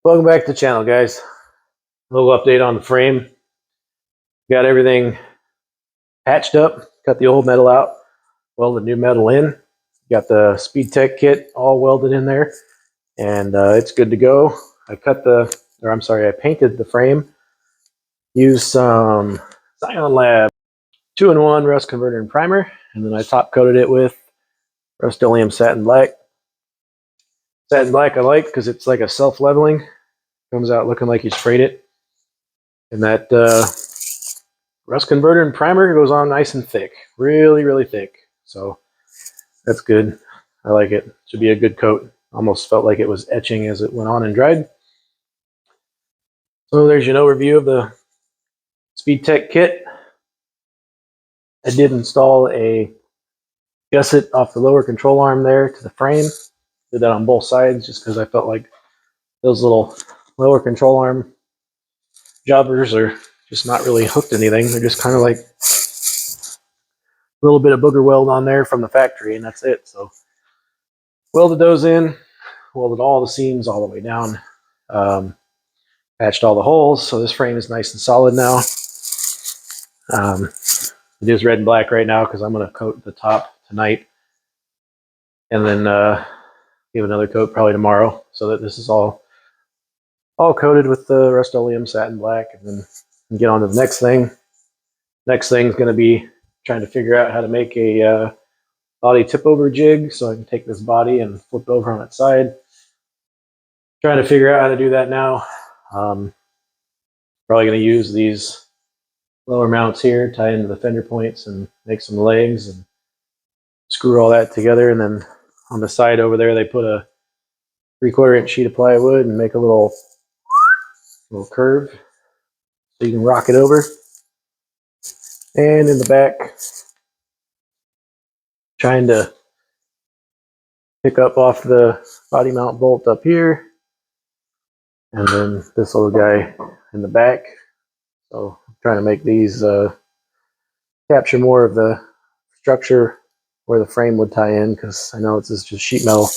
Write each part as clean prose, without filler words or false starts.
Welcome back to the channel, guys. A little update on the frame. Got everything patched up, cut the old metal out, welded new metal in. Got the Speed Tech kit all welded in there, and it's good to go. I painted the frame. Used some Scion Lab 2-in-1 rust converter and primer, and then I top coated it with Rust-Oleum Satin Black. Satin Black I like because it's like a self-leveling. Comes out looking like you sprayed it. And that rust converter and primer goes on nice and thick. Really, really thick. So that's good. I like it. Should be a good coat. Almost felt like it was etching as it went on and dried. So there's your overview of the Speed Tech kit. I did install a gusset off the lower control arm there to the frame. Did that on both sides just because I felt like those little lower control arm jobbers are just not really hooked to anything. They're just kind of like a little bit of booger weld on there from the factory, and that's it. So welded those in, welded all the seams all the way down, patched all the holes. So this frame is nice and solid now. It is red and black right now because I'm going to coat the top tonight, and then give another coat probably tomorrow, so that this is all coated with the Rust-Oleum Satin Black, and then get on to the next thing. Next thing is going to be trying to figure out how to make a body tip over jig so I can take this body and flip it over on its side. Trying to figure out how to do that now. Probably going to use these lower mounts here, tie into the fender points and make some legs and screw all that together. And then on the side over there, they put a 3/4 inch sheet of plywood and make a little curve so you can rock it over. And in the back, trying to pick up off the body mount bolt up here, and then this little guy in the back. So I'm trying to make these capture more of the structure where the frame would tie in, because I know this is just sheet metal.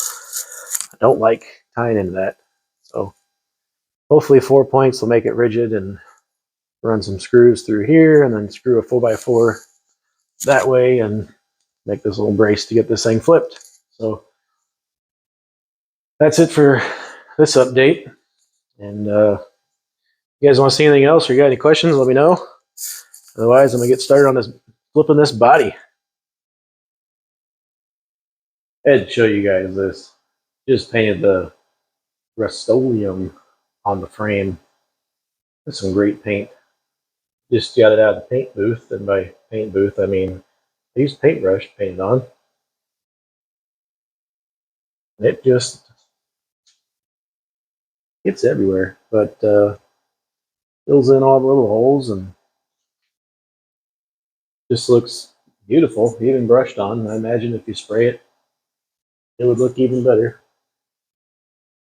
I don't like tying into that. So hopefully 4 points will make it rigid, and run some screws through here, and then screw a 4x4 that way, and make this little brace to get this thing flipped. So that's it for this update. And you guys want to see anything else, or you got any questions, let me know. Otherwise, I'm going to get started on this, flipping this body. I had to show you guys this. Just painted the Rust-Oleum on the frame. That's some great paint. Just got it out of the paint booth, and by paint booth I mean I used paintbrush to paint it on. It just gets everywhere, but fills in all the little holes and just looks beautiful, even brushed on. I imagine if you spray it, it would look even better.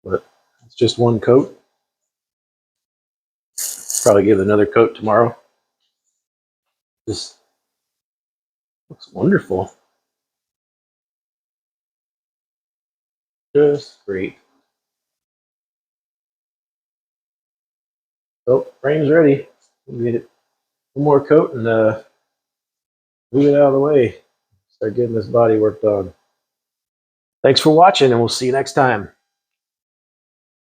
But it's just one coat. Probably give it another coat tomorrow. Just looks wonderful. Just great. So frame's ready. We'll get it one more coat and move it out of the way. Start getting this body worked on. Thanks for watching, and we'll see you next time.